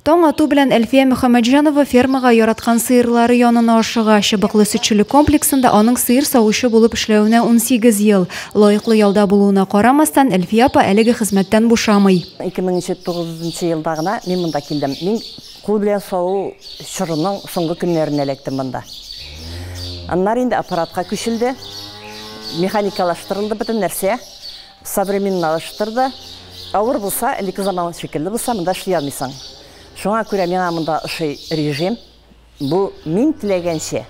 Таң ату белән Әлфия Мөхәммәтҗанова фермага яраткан сыерлары янына ашыга. Чыбыклы сөтчелек комплексында аның сыер савучы булып эшләвенә 18 ел. Лаеклы ялда булуына карамастан, Әлфия апа әлеге хезмәттән бушамый. 2009 елда гына мин монда килдем. Мин кул белән сау чорының соңгы көннәренә электем монда. Аннары инде аппаратка күчелде. Механикалаштырылды бөтен нәрсә. Современналаштырды. Авыр булса, элекке заман шикелле булса, монда эшли алмыйсың. Шуңа күрә миңа монда ошый режим. Бу мин теләгәнчә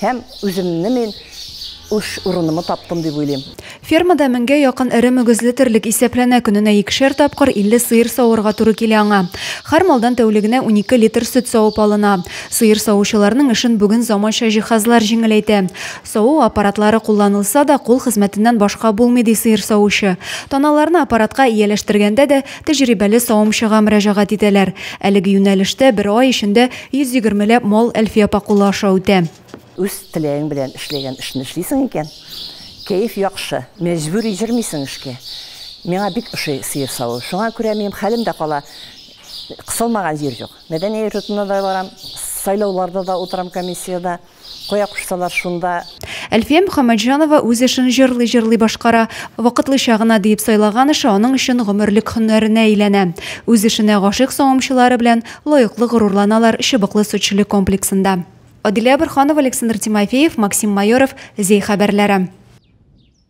һәм үземне мин уш урынымы таптым дип уйлыйм. Фермада 1000-гә якын эре мөгезле терлек исәпләнә, көненә 2 тапкыр 50 сыер савырга туры килә аңа. Һәр малдан тәүлегенә 12 литр сөт савып алына. Сыер савучыларның эшен бүген заманча җиһазлар җиңеләйтә. Саву аппаратлары кулланылса да, кул хезмәтеннән башка булмый ди сыер савучы. Таналарны аппаратка ияләштергәндә дә тәҗрибәле савымчыга мөрәҗәгать итәләр. Әлеге юнәлештә 1 ай эчендә 120 мал Әлфия апа кулы аша үтә. Үз теләгең белән эшләгән эшне эшлисең икән, кәеф яхшы, мәҗбүри җирмисең эшкә. Миңа бик ошый сыер саву. Шуңа күрә минем хәлем дә кала, кысылмаган җир юк. Мәдәни йортына да барам, сайлауларда да утырам комиссияда, кая кушсалар шунда. Әлфия Мөхәммәтҗанова үз эшен җырлый башкара. Вакытлыча гына дип сайлаган эше аның өчен гомерлек һөнәренә әйләнә. Үз эшенә гашыйк савымчылары белән лаеклы горурланалар Чыбыклы сөтчелек комплексында. Адилә Борханова, Александр Тимофеев, Максим Майоров, Зей хәбәрләре.